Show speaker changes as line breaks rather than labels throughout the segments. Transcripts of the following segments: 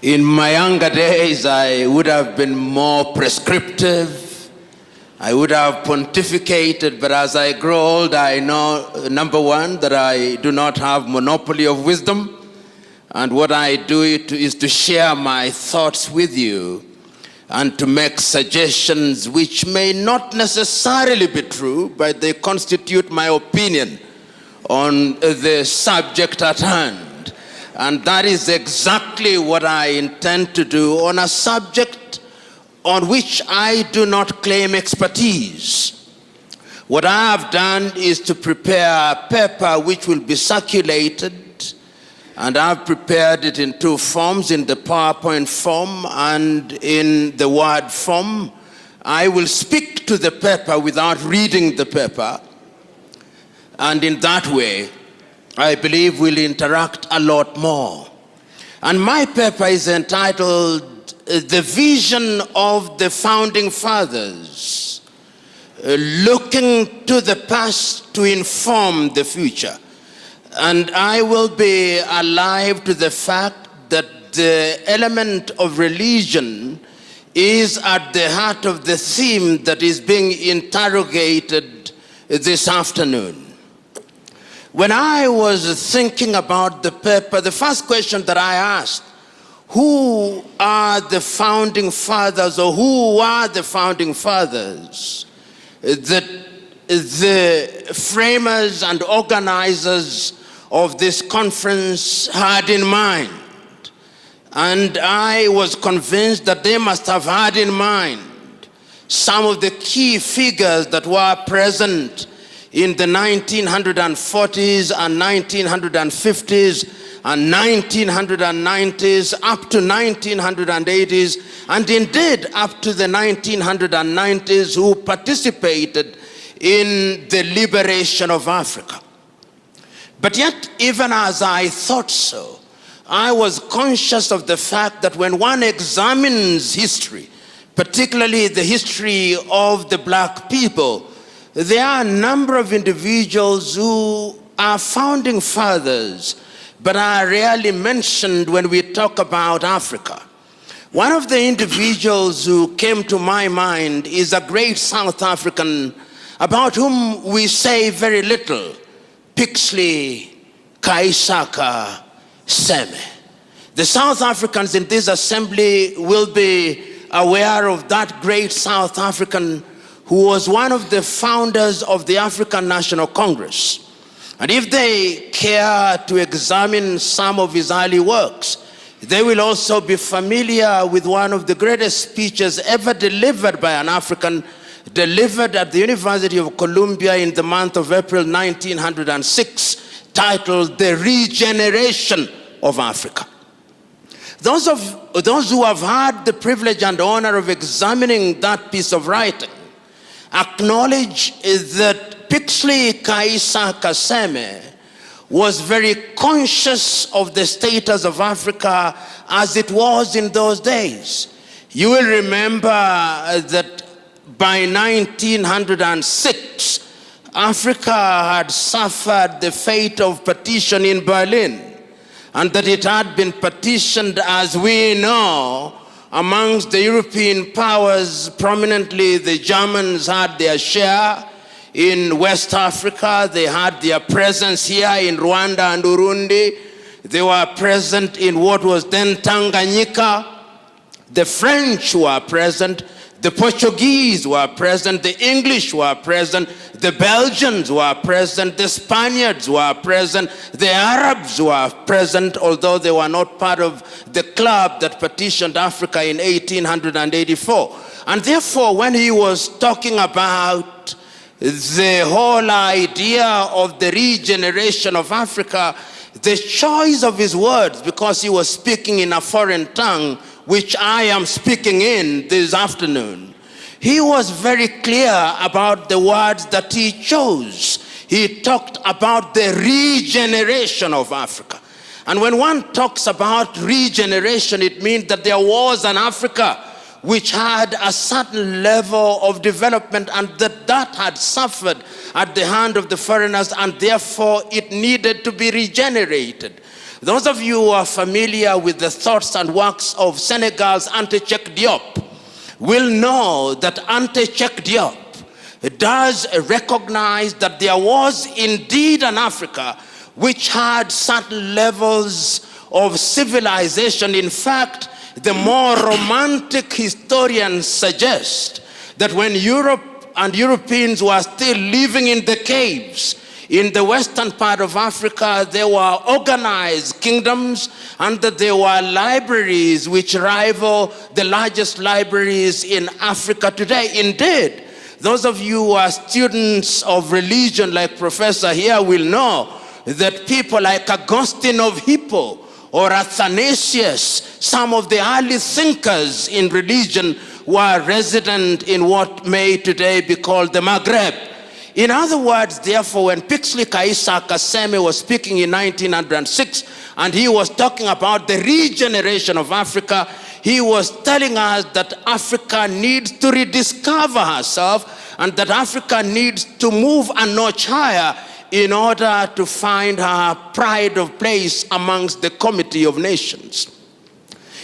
In my younger days, I would have been more prescriptive. I would have pontificated, but as I grow old, I know, number one, that I do not have monopoly of wisdom. And what I do is to share my thoughts with you and to make suggestions which may not necessarily be true, but they constitute my opinion on the subject at hand. And that is exactly what I intend to do on a subject on which I do not claim expertise. What I have done is to prepare a paper which will be circulated, and I've prepared it in two forms, in the PowerPoint form and in the Word form. I will speak to the paper without reading the paper, and in that way, I believe we'll interact a lot more. And my paper is entitled, The Vision of the Founding Fathers, Looking to the Past to Inform the Future. And I will be alive to the fact that the element of religion is at the heart of the theme that is being interrogated this afternoon. When I was thinking about the paper, the first question that I asked, who are the founding fathers, or who are the founding fathers that the framers and organizers of this conference had in mind? And I was convinced that they must have had in mind some of the key figures that were present in the 1940s and 1950s and 1990s up to 1980s, and indeed up to the 1990s, who participated in the liberation of Africa. But yet, even as I thought so, I was conscious of the fact that when one examines history, particularly the history of the black people, there are a number of individuals who are founding fathers, but are rarely mentioned when we talk about Africa. One of the individuals who came to my mind is a great South African about whom we say very little, Pixley Kaisaka Seme. The South Africans in this assembly will be aware of that great South African who was one of the founders of the African National Congress. And if they care to examine some of his early works, they will also be familiar with one of the greatest speeches ever delivered by an African, delivered at the University of Columbia in the month of April 1906, titled The Regeneration of Africa. Those who have had the privilege and honor of examining that piece of writing acknowledge that Pixley Kaisaka Seme was very conscious of the status of Africa as it was in those days. You will remember that by 1906, Africa had suffered the fate of partition in Berlin, and that it had been partitioned, as we know, amongst the European powers. Prominently, the Germans had their share in West Africa. They had their presence here in Rwanda and Burundi. They were present in what was then Tanganyika. The French were present. The Portuguese were present. The English were present. The Belgians were present. The Spaniards were present. The Arabs were present, although they were not part of the club that partitioned Africa in 1884. And therefore, when he was talking about the whole idea of the regeneration of Africa, the choice of his words, because he was speaking in a foreign tongue, which I am speaking in this afternoon, he was very clear about the words that he chose. He talked about the regeneration of Africa. And when one talks about regeneration, it means that there was an Africa which had a certain level of development, and that had suffered at the hand of the foreigners, and therefore it needed to be regenerated. Those of you who are familiar with the thoughts and works of Senegal's Anta Cheikh Diop will know that Anta Cheikh Diop does recognize that there was indeed an Africa which had certain levels of civilization. In fact, the more romantic historians suggest that when Europe and Europeans were still living in the caves, in the western part of Africa, there were organized kingdoms and that there were libraries which rival the largest libraries in Africa today. Indeed, those of you who are students of religion like Professor here will know that people like Augustine of Hippo or Athanasius, some of the early thinkers in religion, were resident in what may today be called the Maghreb. In other words, therefore, when Pixley Kaisa Kaseme was speaking in 1906, and he was talking about the regeneration of Africa, he was telling us that Africa needs to rediscover herself and that Africa needs to move a notch higher in order to find her pride of place amongst the community of nations.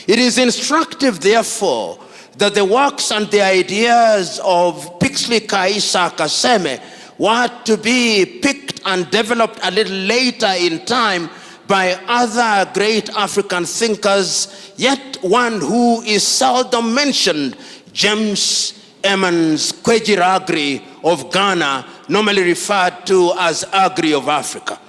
It is instructive, therefore, that the works and the ideas of Pixley Kaisa Kaseme were to be picked and developed a little later in time by other great African thinkers, yet one who is seldom mentioned, James Emmons Kwejir of Ghana, normally referred to as Agri of Africa.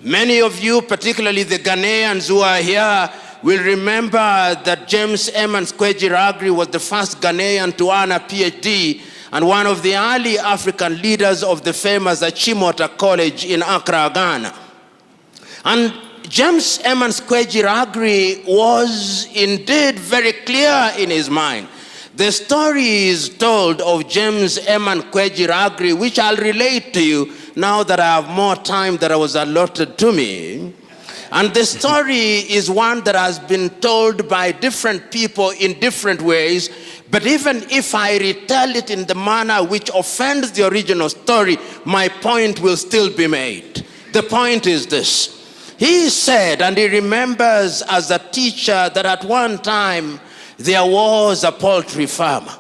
Many of you, particularly the Ghanaians who are here, will remember that James Emmons Kwejir was the first Ghanaian to earn a PhD and one of the early African leaders of the famous Achimota College in Accra, Ghana. And James Emmons Kwejir was indeed very clear in his mind. The story is told of James Emmons Kwejir, which I'll relate to you now that I have more time that was allotted to me. And the story is one that has been told by different people in different ways, but even if I retell it in the manner which offends the original story, my point will still be made. The point is this. He said, and he remembers as a teacher, that at one time there was a poultry farmer.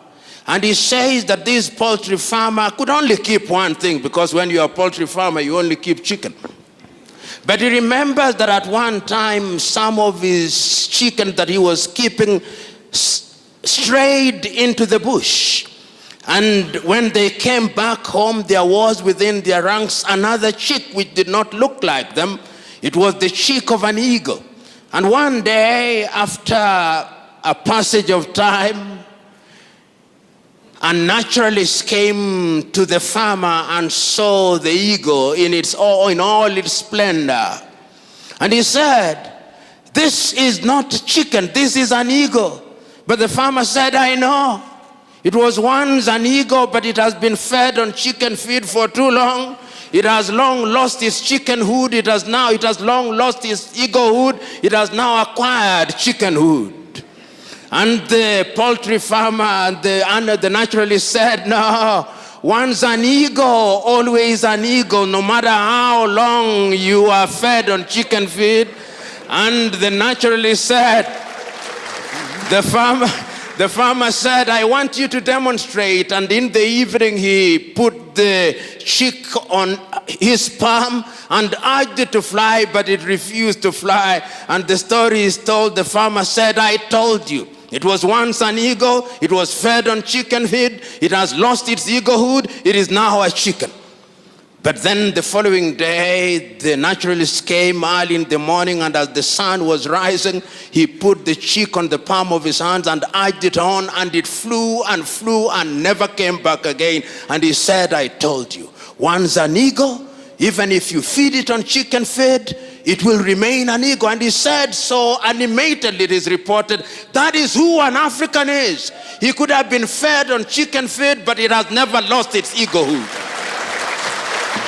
And he says that this poultry farmer could only keep one thing, because when you're a poultry farmer, you only keep chicken. But he remembers that at one time, some of his chicken that he was keeping strayed into the bush. And when they came back home, there was within their ranks another chick which did not look like them. It was the chick of an eagle. And one day, after a passage of time, a naturalist came to the farmer and saw the eagle in all its splendor. And he said, "This is not chicken, this is an eagle." But the farmer said, "I know. It was once an eagle, but it has been fed on chicken feed for too long. It has long lost its chickenhood. It has long lost its eaglehood. It has now acquired chickenhood." And the poultry farmer and the naturalist said, "No, once an eagle, always an eagle, no matter how long you are fed on chicken feed." And the naturalist said, the farmer said, "I want you to demonstrate." And in the evening, he put the chick on his palm and urged it to fly, but it refused to fly. And the story is told, the farmer said, "I told you. It was once an eagle, it was fed on chicken feed, it has lost its eaglehood, it is now a chicken." But then the following day, the naturalist came early in the morning, and as the sun was rising, he put the chick on the palm of his hands and urged it on, and it flew and never came back again. And he said, "I told you, once an eagle, even if you feed it on chicken feed, it will remain an eagle." And he said so animatedly, it is reported, that is who an African is. He could have been fed on chicken feed, but it has never lost its eaglehood.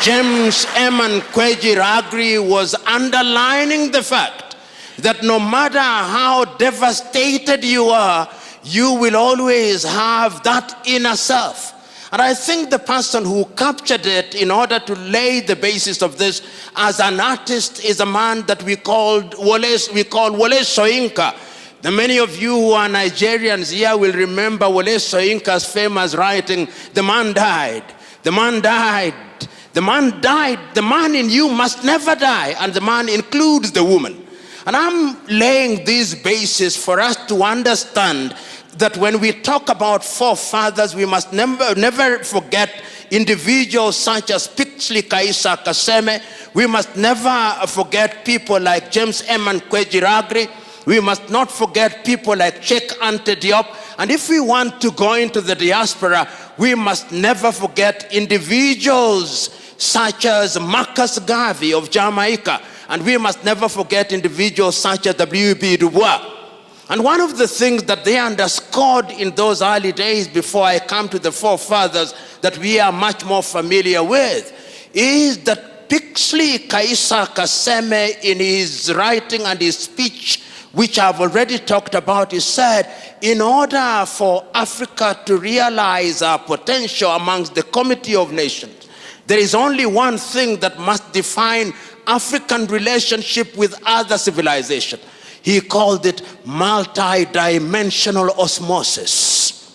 James Emmons Kwejir was underlining the fact that no matter how devastated you are, you will always have that inner self. And I think the person who captured it in order to lay the basis of this as an artist is a man that we call Wole Soyinka. The many of you who are Nigerians here will remember Wole Soyinka's famous writing, "The man died, the man died, the man died, the man in you must never die," and the man includes the woman. And I'm laying this basis for us to understand that when we talk about forefathers, we must never forget individuals such as Pixley Kaisa Kaseme. We must never forget people like James MkEa Jiragri. We must not forget people like Cheikh Anta Diop. And if we want to go into the diaspora, we must never forget individuals such as Marcus Garvey of Jamaica. And we must never forget individuals such as W.B. Du Bois. And one of the things that they underscored in those early days, before I come to the forefathers that we are much more familiar with, is that Pixley Kaisa Kaseme, in his writing and his speech, which I've already talked about, he said, in order for Africa to realize our potential amongst the Committee of Nations, there is only one thing that must define African relationship with other civilizations. He called it multi-dimensional osmosis.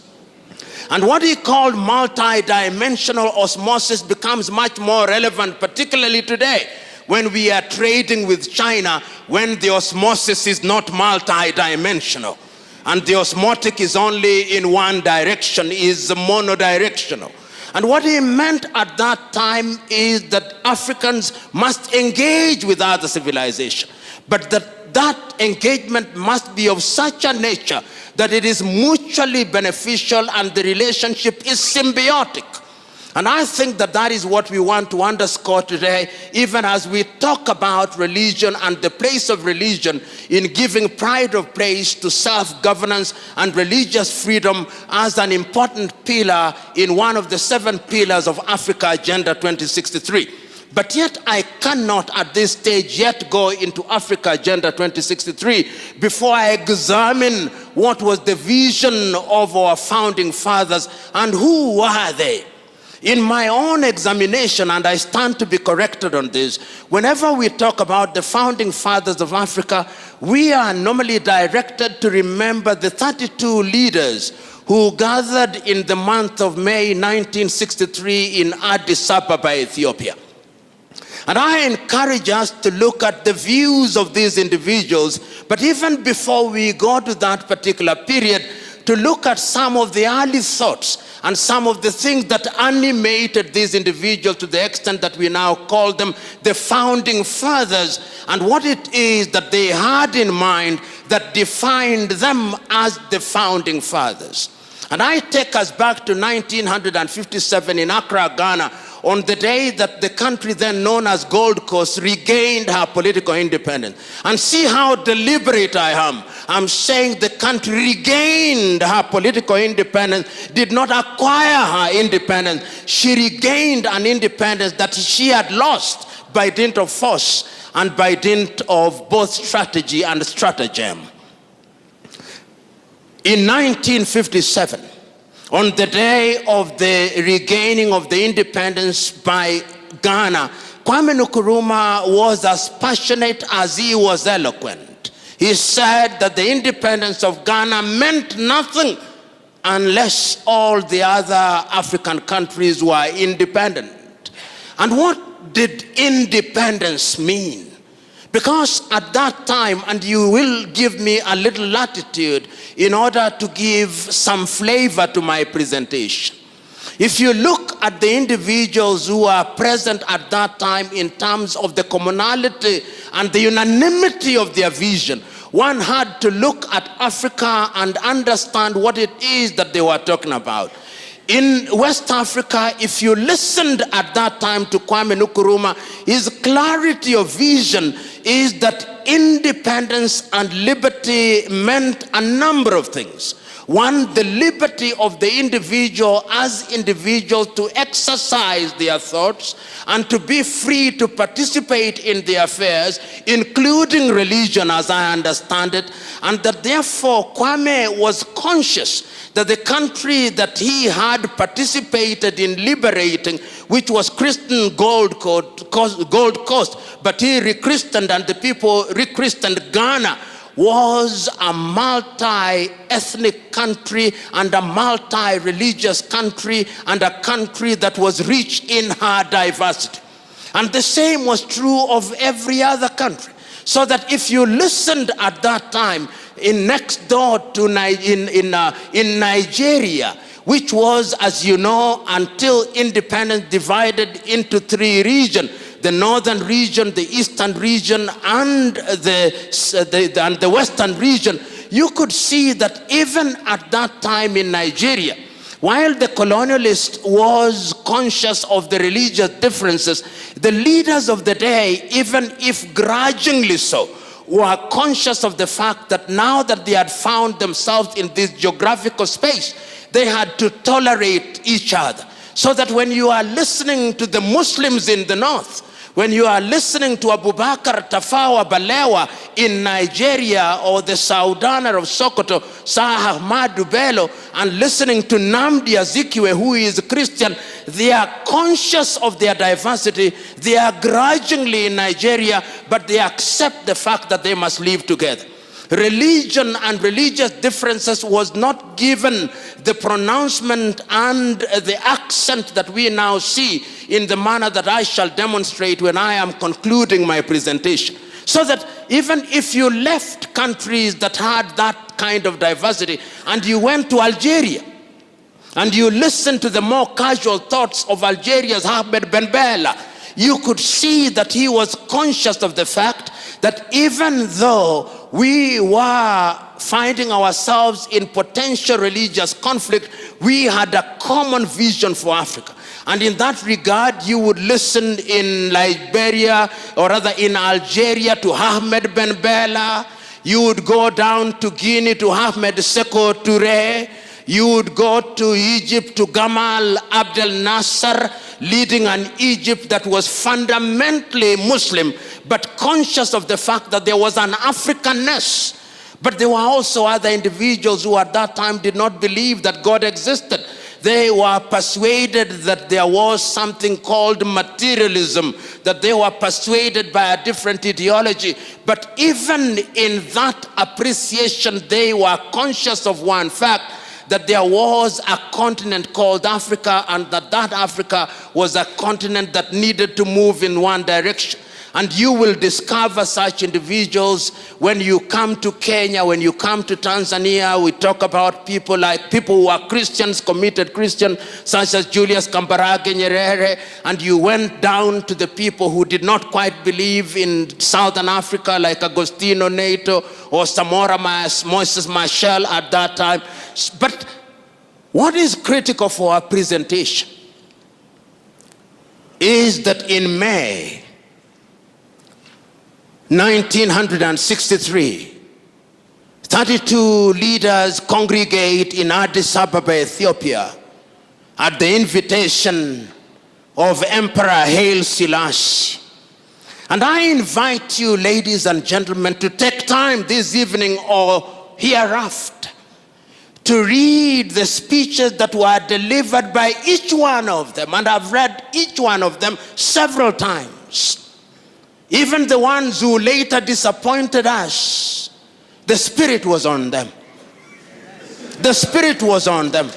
And what he called multi-dimensional osmosis becomes much more relevant, particularly today, when we are trading with China, when the osmosis is not multi-dimensional. And the osmotic is only in one direction, is monodirectional. And what he meant at that time is that Africans must engage with other civilizations, but that engagement must be of such a nature that it is mutually beneficial and the relationship is symbiotic. And I think that that is what we want to underscore today, even as we talk about religion and the place of religion in giving pride of place to self-governance and religious freedom as an important pillar in one of the 7 pillars of Africa Agenda 2063. But yet I cannot at this stage yet go into Africa Agenda 2063 before I examine what was the vision of our founding fathers and who were they. In my own examination, and I stand to be corrected on this, whenever we talk about the founding fathers of Africa, we are normally directed to remember the 32 leaders who gathered in the month of May 1963 in Addis Ababa, Ethiopia. And I encourage us to look at the views of these individuals, but even before we go to that particular period, to look at some of the early thoughts and some of the things that animated these individuals to the extent that we now call them the founding fathers, and what it is that they had in mind that defined them as the founding fathers. And I take us back to 1957 in Accra, Ghana, on the day that the country then known as Gold Coast regained her political independence. And see how deliberate I am. I'm saying the country regained her political independence, did not acquire her independence. She regained an independence that she had lost by dint of force and by dint of both strategy and stratagem. In 1957, on the day of the regaining of the independence by Ghana, Kwame Nkrumah was as passionate as he was eloquent. He said that the independence of Ghana meant nothing unless all the other African countries were independent. And what did independence mean? Because at that time, and you will give me a little latitude in order to give some flavor to my presentation. If you look at the individuals who are present at that time in terms of the commonality and the unanimity of their vision, one had to look at Africa and understand what it is that they were talking about. In West Africa, if you listened at that time to Kwame Nkrumah, his clarity of vision is that independence and liberty meant a number of things. One, the liberty of the individual as individuals to exercise their thoughts and to be free to participate in their affairs, including religion as I understand it, and that therefore Kwame was conscious that the country that he had participated in liberating, which was Christian Gold Coast, but he rechristened and the people rechristened Ghana, was a multi-ethnic country and a multi-religious country and a country that was rich in her diversity. And the same was true of every other country. So that if you listened at that time in next door to in Nigeria, which was, as you know, until independence divided into three regions, the northern region, the eastern region, and the western region, you could see that even at that time in Nigeria, while the colonialist was conscious of the religious differences, the leaders of the day, even if grudgingly so, were conscious of the fact that now that they had found themselves in this geographical space, they had to tolerate each other. So that when you are listening to the Muslims in the north, when you are listening to Abubakar Tafawa Balewa in Nigeria, or the Saudaner of Sokoto, Sah Ahmadu Bello, and listening to Namdi Azikiwe, who is a Christian, they are conscious of their diversity. They are grudgingly in Nigeria, but they accept the fact that they must live together. Religion and religious differences was not given the pronouncement and the accent that we now see in the manner that I shall demonstrate when I am concluding my presentation. So that even if you left countries that had that kind of diversity and you went to Algeria and you listened to the more casual thoughts of Algeria's Ahmed Ben Bella, you could see that he was conscious of the fact that even though we were finding ourselves in potential religious conflict, we had a common vision for Africa. And in that regard, you would listen in Liberia, or rather in Algeria, to Ahmed Ben Bella. You would go down to Guinea to Ahmed Sékou Touré. You would go to Egypt to Gamal Abdel Nasser, leading an Egypt that was fundamentally Muslim, but conscious of the fact that there was an Africanness. But there were also other individuals who at that time did not believe that God existed. They were persuaded that there was something called materialism, that they were persuaded by a different ideology. But even in that appreciation, they were conscious of one fact, that there was a continent called Africa, and that Africa was a continent that needed to move in one direction. And you will discover such individuals when you come to Kenya, when you come to Tanzania. We talk about people who are Christians, committed Christians, such as Julius Kambarage Nyerere. And you went down to the people who did not quite believe in Southern Africa, like Agostino Neto or Samora Moses Machel at that time. But what is critical for our presentation is that in May 1963, 32 leaders congregate in Addis Ababa, Ethiopia, at the invitation of Emperor Haile Selassie. And I invite you, ladies and gentlemen, to take time this evening or hereafter to read the speeches that were delivered by each one of them. And I've read each one of them several times. Even the ones who later disappointed us, the Spirit was on them. The Spirit was on them.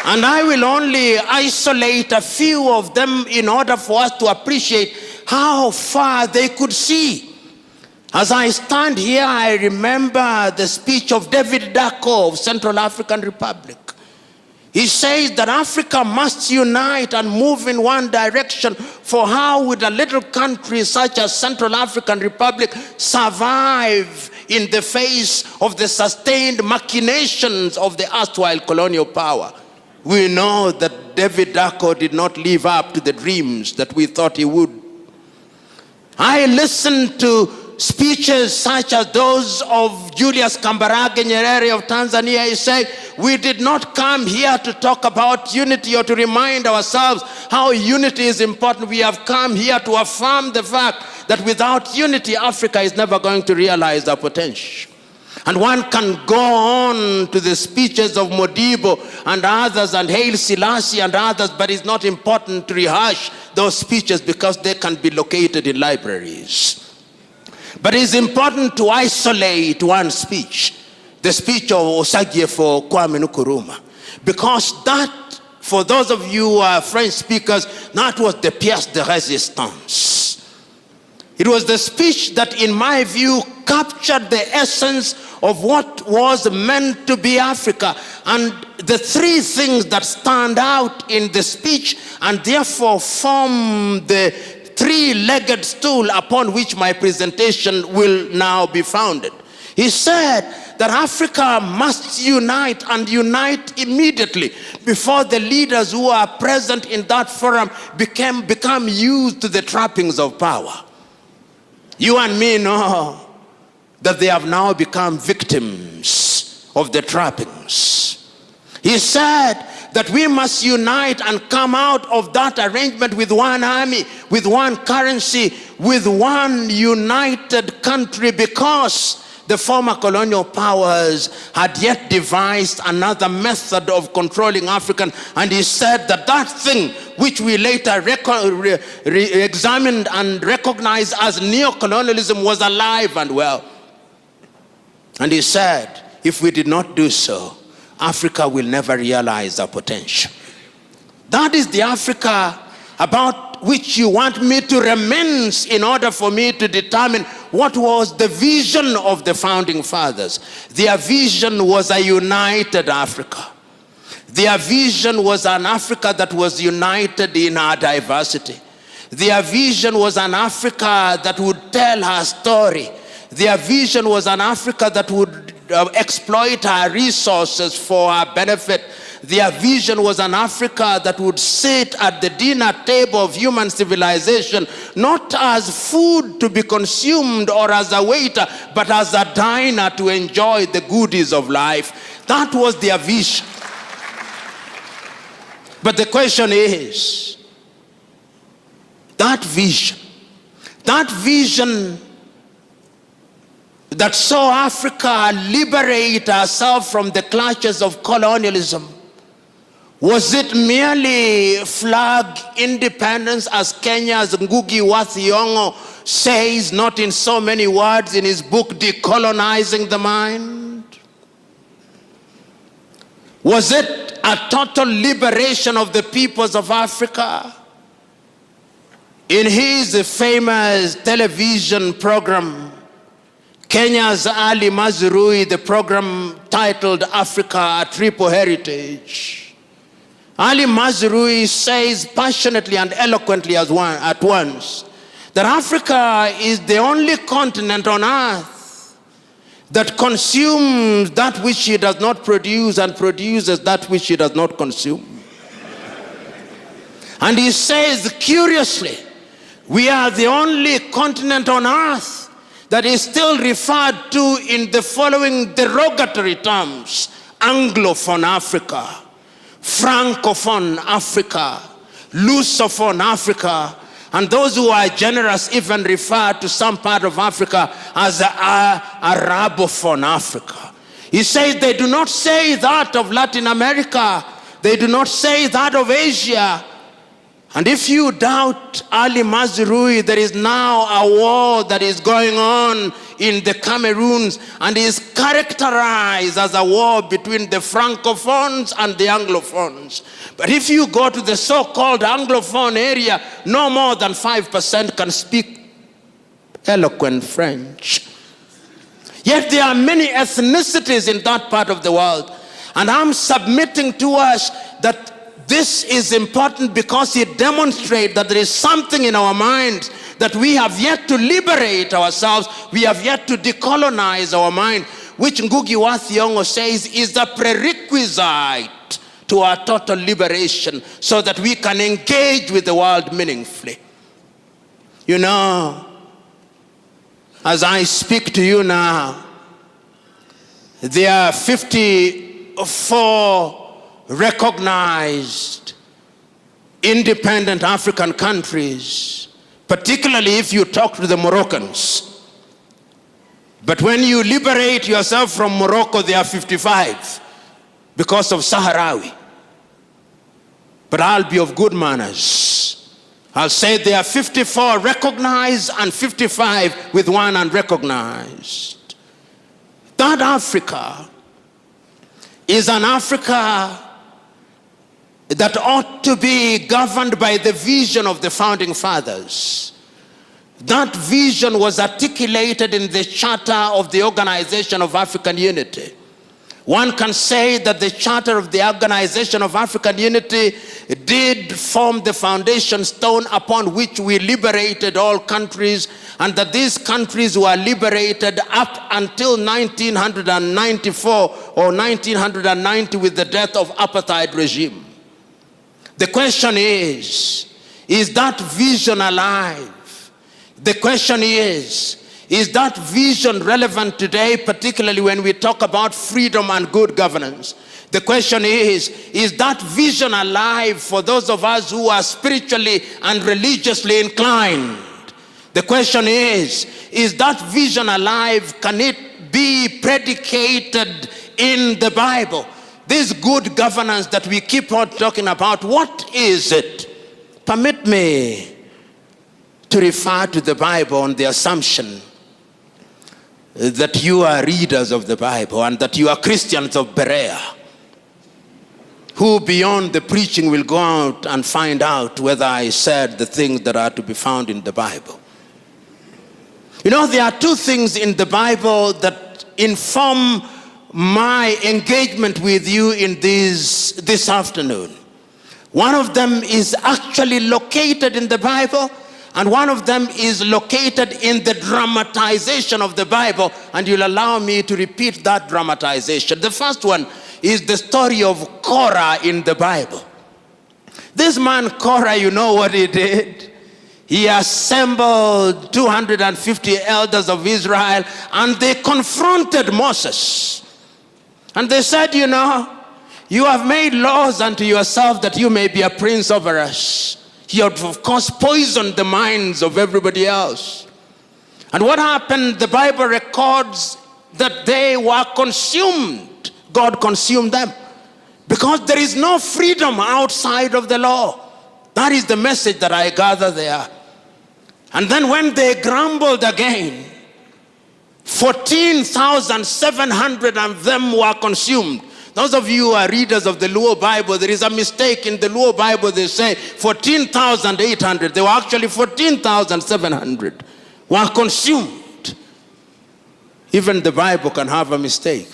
And I will only isolate a few of them in order for us to appreciate how far they could see. As I stand here, I remember the speech of David Dacko of Central African Republic. He says that Africa must unite and move in one direction, for how would a little country such as Central African Republic survive in the face of the sustained machinations of the erstwhile colonial power? We know that David Dacko did not live up to the dreams that we thought he would. I listened to speeches such as those of Julius Kambarage Nyerere of Tanzania, he said, we did not come here to talk about unity or to remind ourselves how unity is important. We have come here to affirm the fact that without unity, Africa is never going to realize their potential. And one can go on to the speeches of Modibo and others and Haile Selassie and others, but it's not important to rehash those speeches because they can be located in libraries. But it's important to isolate one speech, the speech of Osagyefo Kwame Nkrumah, because that, for those of you who are French speakers, that was the pièce de résistance. It was the speech that, in my view, captured the essence of what was meant to be Africa. And the three things that stand out in the speech and therefore form the three-legged stool upon which my presentation will now be founded. He said that Africa must unite and unite immediately before the leaders who are present in that forum become used to the trappings of power. You and me know that they have now become victims of the trappings. He said that we must unite and come out of that arrangement with one army, with one currency, with one united country, because the former colonial powers had yet devised another method of controlling African. And he said that that thing which we later examined and recognized as neocolonialism was alive and well. And he said, if we did not do so, Africa will never realize our potential. That is the Africa about which you want me to reminisce in order for me to determine what was the vision of the founding fathers. Their vision was a united Africa. Their vision was an Africa that was united in our diversity. Their vision was an Africa that would tell her story. Their vision was an Africa that would exploit our resources for our benefit. Their vision was an Africa that would sit at the dinner table of human civilization, not as food to be consumed or as a waiter, but as a diner to enjoy the goodies of life. That was their vision. But the question is, that vision that saw Africa liberate herself from the clutches of colonialism, was it merely flag independence, as Kenya's Ngugi wa Thiong'o says, not in so many words, in his book Decolonizing the Mind? Was it a total liberation of the peoples of Africa? In his famous television program, Kenya's Ali Mazrui, the program titled Africa, a Triple Heritage, Ali Mazrui says passionately and eloquently at once that Africa is the only continent on earth that consumes that which it does not produce and produces that which it does not consume. And he says, curiously, we are the only continent on earth that is still referred to in the following derogatory terms: Anglophone Africa, Francophone Africa, Lusophone Africa, and those who are generous even refer to some part of Africa as Arabophone Africa. He says they do not say that of Latin America, they do not say that of Asia. And if you doubt Ali Mazrui, there is now a war that is going on in the Cameroons and is characterized as a war between the Francophones and the Anglophones. But if you go to the so-called Anglophone area, no more than 5% can speak eloquent French. Yet there are many ethnicities in that part of the world. And I'm submitting to us that this is important because it demonstrates that there is something in our minds that we have yet to liberate ourselves. We have yet to decolonize our mind, which Ngugi wa Thiong'o says is the prerequisite to our total liberation so that we can engage with the world meaningfully. You know, As I speak to you now, there are 54 recognized independent African countries, particularly if you talk to the Moroccans. But when you liberate yourself from Morocco, there are 55 because of Sahrawi. But I'll be of good manners. I'll say there are 54 recognized and 55 with one unrecognized. That Africa is an Africa that ought to be governed by the vision of the founding fathers. That vision was articulated in the Charter of the Organization of African Unity. One can say that the Charter of the Organization of African Unity did form the foundation stone upon which we liberated all countries, and that these countries were liberated up until 1994 or 1990 with the death of apartheid regime. The question is that vision alive? The question is that vision relevant today, particularly when we talk about freedom and good governance? The question is that vision alive for those of us who are spiritually and religiously inclined? The question is that vision alive? Can it be predicated in the Bible? This good governance that we keep on talking about, what is it? Permit me to refer to the Bible on the assumption that you are readers of the Bible and that you are Christians of Berea, who beyond the preaching will go out and find out whether I said the things that are to be found in the Bible. You know, there are two things in the Bible that inform my engagement with you in this afternoon. One of them is actually located in the Bible, and one of them is located in the dramatization of the Bible, and you'll allow me to repeat that dramatization. The first one is the story of Korah in the Bible. This man Korah, you know what he did? He assembled 250 elders of Israel, and they confronted Moses. And they said, you know, you have made laws unto yourself that you may be a prince over us. He had, of course, poisoned the minds of everybody else. And what happened? The Bible records that they were consumed. God consumed them. Because there is no freedom outside of the law. That is the message that I gather there. And then when they grumbled again, 14,700 of them were consumed. Those of you who are readers of the Luo Bible, there is a mistake in the Luo Bible. They say 14,800. They were actually 14,700 were consumed. Even the Bible can have a mistake.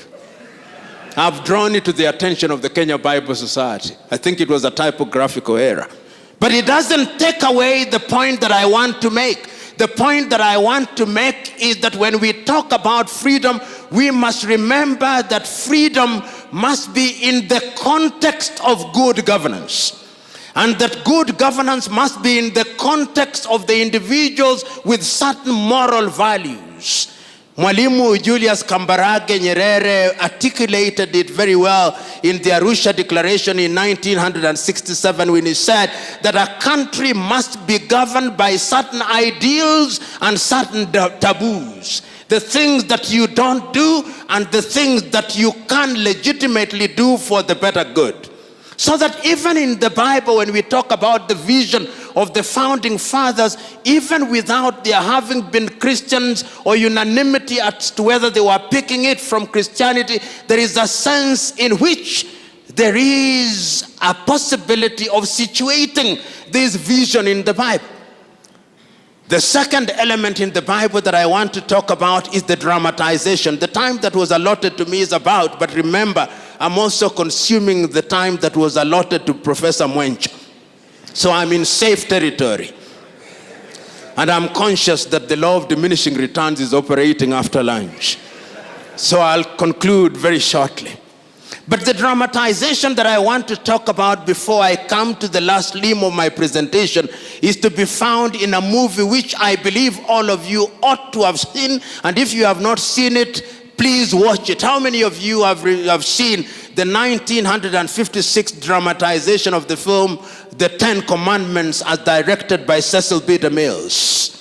I've drawn it to the attention of the Kenya Bible Society. I think it was a typographical error. But it doesn't take away the point that I want to make. The point that I want to make is that when we talk about freedom, we must remember that freedom must be in the context of good governance. And that good governance must be in the context of the individuals with certain moral values. Mwalimu Julius Kambarage Nyerere articulated it very well in the Arusha Declaration in 1967 when he said that a country must be governed by certain ideals and certain taboos. The things that you don't do and the things that you can legitimately do for the better good. So that even in the Bible, when we talk about the vision of the founding fathers, even without their having been Christians or unanimity as to whether they were picking it from Christianity, there is a sense in which there is a possibility of situating this vision in the Bible. The second element in the Bible that I want to talk about is the dramatization. The time that was allotted to me is about, but remember, I'm also consuming the time that was allotted to Professor Mwencha. So I'm in safe territory. And I'm conscious that the law of diminishing returns is operating after lunch. So I'll conclude very shortly. But the dramatization that I want to talk about before I come to the last limb of my presentation is to be found in a movie which I believe all of you ought to have seen. And if you have not seen it, please watch it. How many of you have seen the 1956 dramatization of the film The Ten Commandments as directed by Cecil B. DeMille?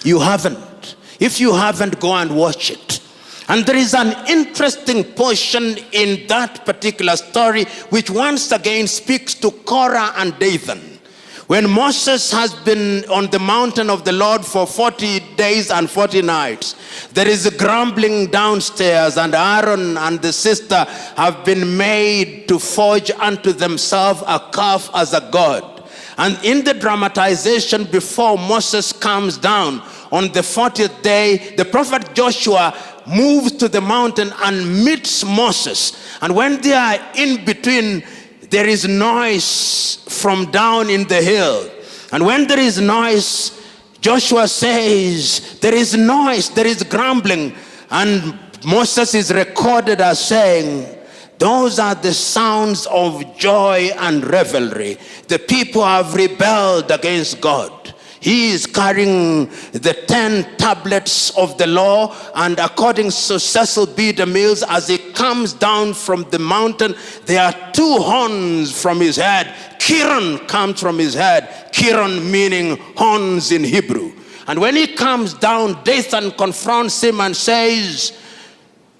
You haven't. If you haven't, go and watch it. And there is an interesting portion in that particular story which once again speaks to Korah and Dathan. When Moses has been on the mountain of the Lord for 40 days and 40 nights, there is a grumbling downstairs, and Aaron and the sister have been made to forge unto themselves a calf as a god. And in the dramatization, before Moses comes down on the 40th day, the prophet Joshua moves to the mountain and meets Moses. And when they are in between, there is noise from down in the hill. And when there is noise, Joshua says, there is noise, there is grumbling. And Moses is recorded as saying, those are the sounds of joy and revelry. The people have rebelled against God. He is carrying the 10 tablets of the law, and according to Cecil B. DeMille, as he comes down from the mountain, there are 2 horns from his head. Kiran comes from his head. Kiran meaning horns in Hebrew. And when he comes down, Dathan confronts him and says,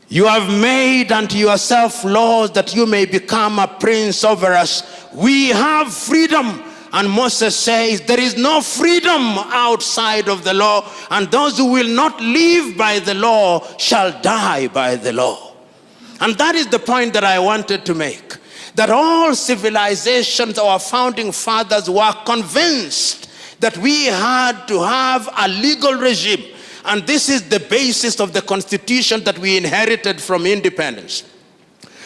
you have made unto yourself laws that you may become a prince over us. We have freedom. And Moses says, there is no freedom outside of the law, and those who will not live by the law shall die by the law. And that is the point that I wanted to make. That all civilizations, our founding fathers were convinced that we had to have a legal regime. And this is the basis of the constitution that we inherited from independence.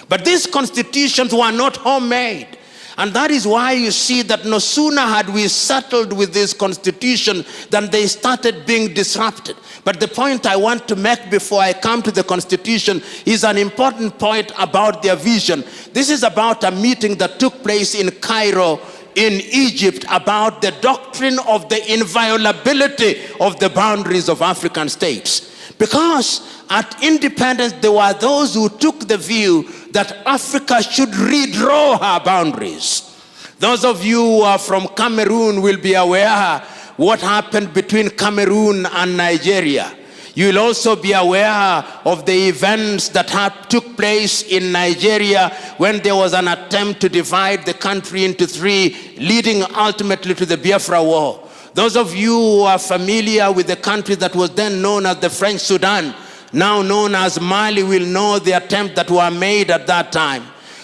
But these constitutions were not homemade. And that is why you see that no sooner had we settled with this constitution than they started being disrupted. But the point I want to make before I come to the constitution is an important point about their vision. This is about a meeting that took place in Cairo, in Egypt, about the doctrine of the inviolability of the boundaries of African states. Because at independence, there were those who took the view that Africa should redraw her boundaries. Those of you who are from Cameroon will be aware what happened between Cameroon and Nigeria. You will also be aware of the events that took place in Nigeria when there was an attempt to divide the country into 3, leading ultimately to the Biafra War. Those of you who are familiar with the country that was then known as the French Sudan, now known as Mali, will know the attempt that were made at that time.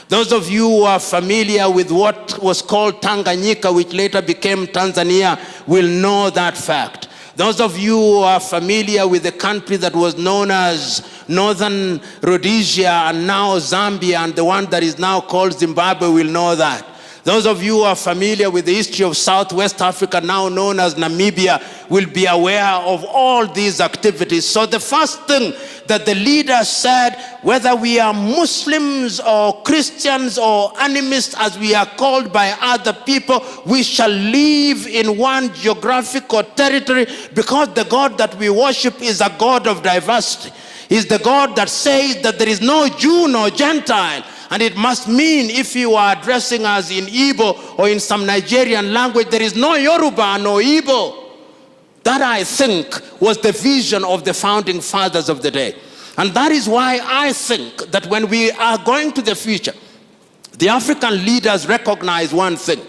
Those of you who are familiar with what was called Tanganyika, which later became Tanzania, will know that fact. Those of you who are familiar with the country that was known as Northern Rhodesia and now Zambia, and the one that is now called Zimbabwe, will know that. Those of you who are familiar with the history of Southwest Africa, now known as Namibia, will be aware of all these activities. So the first thing that the leaders said, whether we are Muslims or Christians or animists as we are called by other people, we shall live in one geographical territory, because the God that we worship is a God of diversity. He's the God that says that there is no Jew nor Gentile. And it must mean, if you are addressing us in Igbo or in some Nigerian language, there is no Yoruba, no Igbo. That, I think, was the vision of the founding fathers of the day. And that is why I think that when we are going to the future, the African leaders recognize one thing,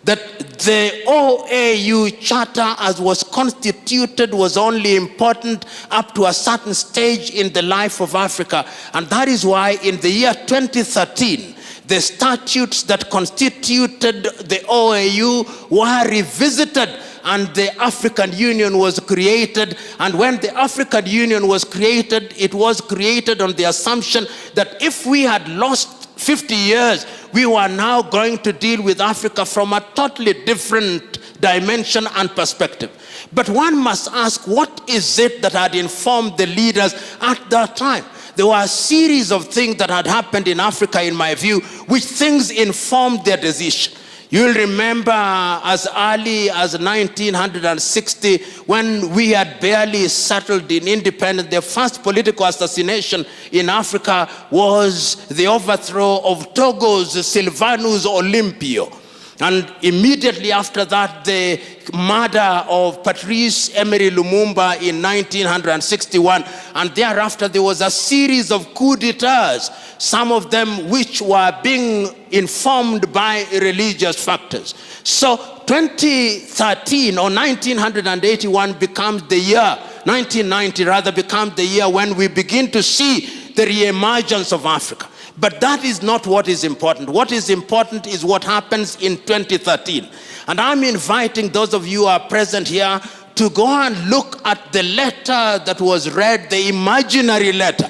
that the OAU charter as was constituted was only important up to a certain stage in the life of Africa. And that is why in the year 2013, the statutes that constituted the OAU were revisited and the African Union was created. And when the African Union was created, it was created on the assumption that if we had lost 50 years, we were now going to deal with Africa from a totally different dimension and perspective. But one must ask, what is it that had informed the leaders at that time? there were a series of things that had happened in Africa, in my view, which things informed their decision. You'll remember as early as 1960, when we had barely settled in independence, the first political assassination in Africa was the overthrow of Togo's Sylvanus Olympio. And immediately after that, the murder of Patrice Emery Lumumba in 1961. And thereafter, there was a series of coups d'etats, some of them which were being informed by religious factors. So 2013 or 1981 becomes the year, 1990 rather, becomes the year when we begin to see the re-emergence of Africa. But that is not what is important. What is important is what happens in 2013. And I'm inviting those of you who are present here to go and look at the letter that was read, the imaginary letter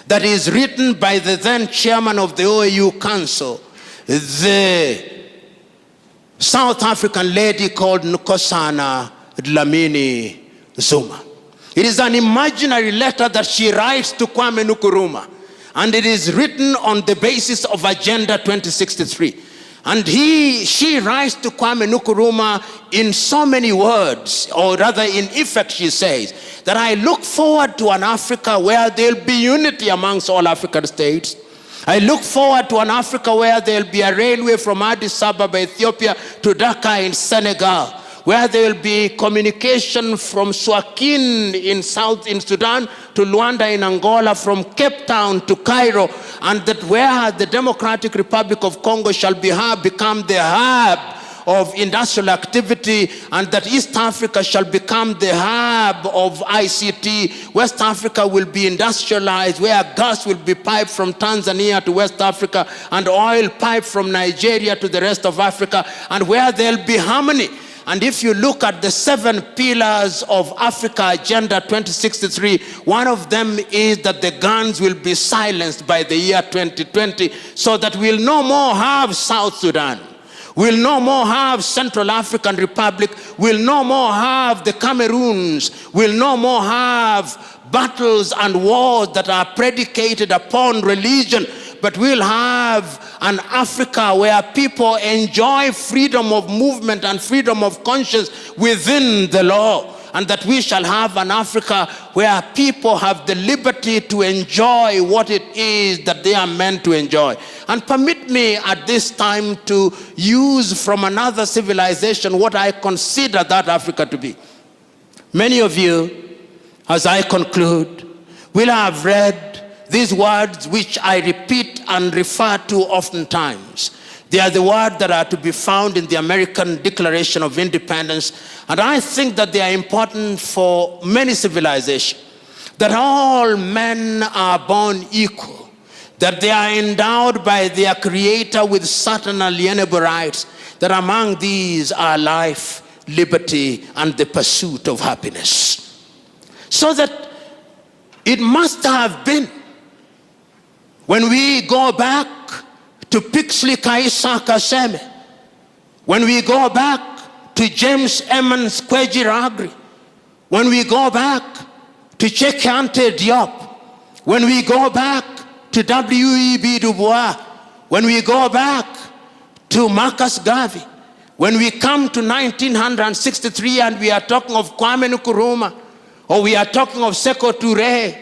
that is written by the then chairman of the OAU Council, the South African lady called Nkosana Dlamini Zuma. It is an imaginary letter that she writes to Kwame Nkrumah. And it is written on the basis of Agenda 2063. And she writes to Kwame Nkrumah in so many words, or rather in effect she says, that I look forward to an Africa where there will be unity amongst all African states. I look forward to an Africa where there will be a railway from Addis Ababa, Ethiopia, to Dhaka in Senegal, where there will be communication from Suakin in Sudan to Luanda in Angola, from Cape Town to Cairo, and that where the Democratic Republic of Congo shall become the hub of industrial activity, and that East Africa shall become the hub of ICT. West Africa will be industrialized, where gas will be piped from Tanzania to West Africa, and oil piped from Nigeria to the rest of Africa, and where there will be harmony. And if you look at the 7 pillars of Africa Agenda 2063, one of them is that the guns will be silenced by the year 2020, so that we'll no more have South Sudan. We'll no more have Central African Republic. We'll no more have the Cameroons. We'll no more have battles and wars that are predicated upon religion. But we'll have an Africa where people enjoy freedom of movement and freedom of conscience within the law. And that we shall have an Africa where people have the liberty to enjoy what it is that they are meant to enjoy. And permit me at this time to use from another civilization what I consider that Africa to be. Many of you, as I conclude, will have read these words which I repeat and refer to oftentimes. They are the words that are to be found in the American Declaration of Independence. And I think that they are important for many civilizations. That all men are born equal. That they are endowed by their Creator with certain alienable rights. That among these are life, liberty, and the pursuit of happiness. So that it must have been, when we go back to Pixley Kaisa Kaseme, when we go back to James Emmons Kwejiragri, when we go back to Cheikh Diop, when we go back to W.E.B. Du Bois, when we go back to Marcus Garvey, when we come to 1963 and we are talking of Kwame Nkrumah, or we are talking of Sekou Touré,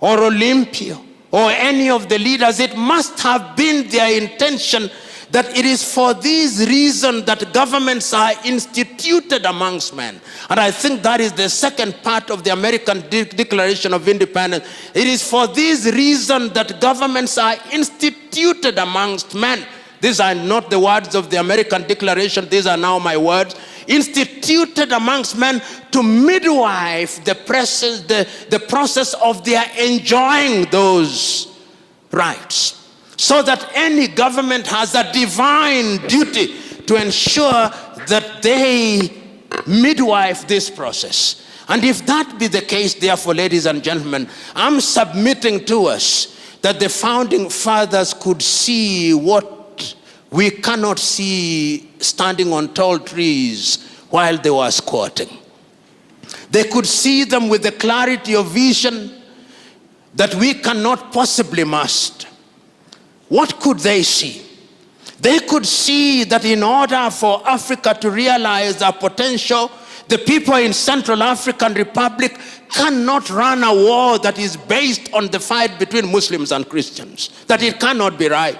or Olympio, or any of the leaders, it must have been their intention that it is for these reasons that governments are instituted amongst men. And I think that is the second part of the American Declaration of Independence. It is for these reasons that governments are instituted amongst men. These are not the words of the American Declaration, these are now my words. Instituted amongst men to midwife the process of their enjoying those rights. So that any government has a divine duty to ensure that they midwife this process. And if that be the case, therefore, ladies and gentlemen, I'm submitting to us that the founding fathers could see what we cannot see standing on tall trees while they were squatting. They could see them with the clarity of vision that we cannot possibly master. What could they see? They could see that in order for Africa to realize their potential, the people in Central African Republic cannot run a war that is based on the fight between Muslims and Christians, that it cannot be right.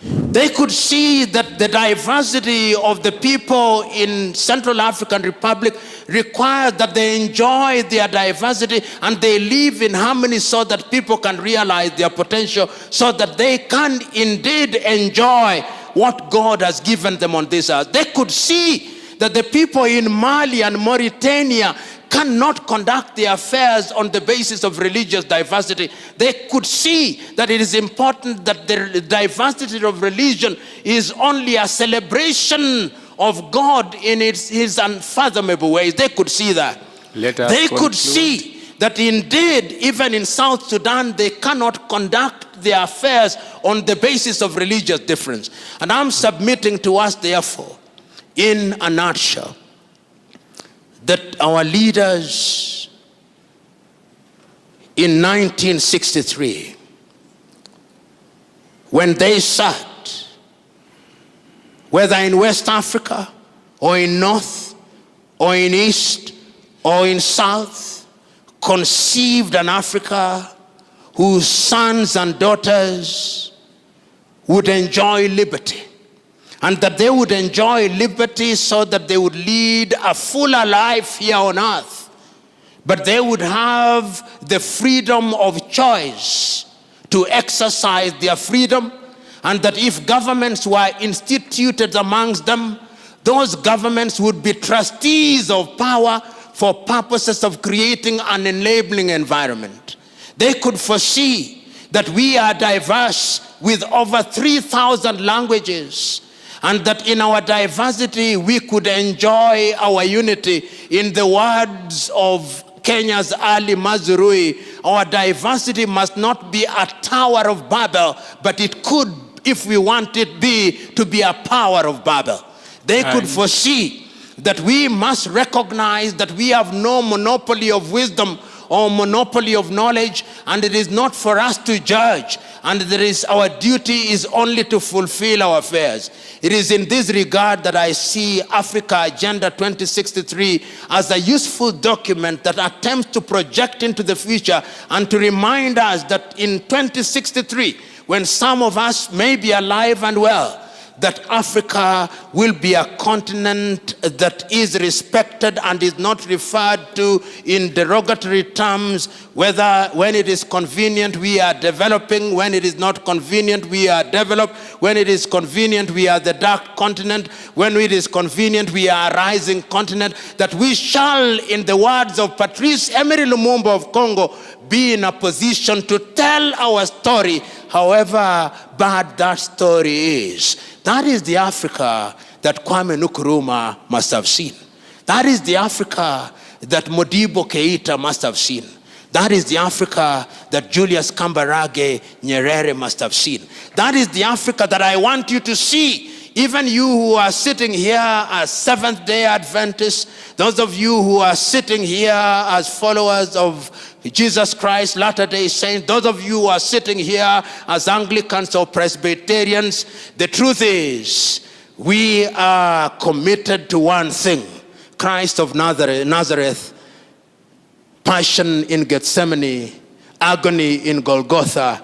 They could see that the diversity of the people in Central African Republic requires that they enjoy their diversity and they live in harmony so that people can realize their potential, so that they can indeed enjoy what God has given them on this earth. They could see that the people in Mali and Mauritania cannot conduct their affairs on the basis of religious diversity. They could see that it is important that the diversity of religion is only a celebration of God in his unfathomable ways. They could see that. They could see that indeed, even in South Sudan, they cannot conduct their affairs on the basis of religious difference. And I'm submitting to us, therefore, in a nutshell, that our leaders in 1963, when they sat, whether in West Africa or in North or in East or in South, conceived an Africa whose sons and daughters would enjoy liberty, and that they would enjoy liberty so that they would lead a fuller life here on earth, but they would have the freedom of choice to exercise their freedom, and that if governments were instituted amongst them, those governments would be trustees of power for purposes of creating an enabling environment. They could foresee that we are diverse with over 3,000 languages, and that in our diversity we could enjoy our unity. In the words of Kenya's Ali Mazrui, our diversity must not be a Tower of Babel, but it could, if we want it to be a Power of Babel. They could foresee that we must recognize that we have no monopoly of wisdom or monopoly of knowledge, and it is not for us to judge, and our duty is only to fulfill our affairs. It is in this regard that I see Africa Agenda 2063 as a useful document that attempts to project into the future and to remind us that in 2063, when some of us may be alive and well, that Africa will be a continent that is respected and is not referred to in derogatory terms, whether when it is convenient we are developing, when it is not convenient we are developed, when it is convenient we are the dark continent, when it is convenient we are a rising continent, that we shall, in the words of Patrice Emery Lumumba of Congo, be in a position to tell our story, however bad that story is. That is the Africa that Kwame Nkrumah must have seen. That is the Africa that Modibo Keita must have seen. That is the Africa that Julius Kambarage Nyerere must have seen. That is the Africa that I want you to see. Even you who are sitting here as Seventh-day Adventists, those of you who are sitting here as followers of Jesus Christ, Latter-day Saints, those of you who are sitting here as Anglicans or Presbyterians, the truth is, we are committed to one thing: Christ of Nazareth, passion in Gethsemane, agony in Golgotha,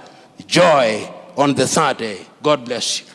joy on the third day. God bless you.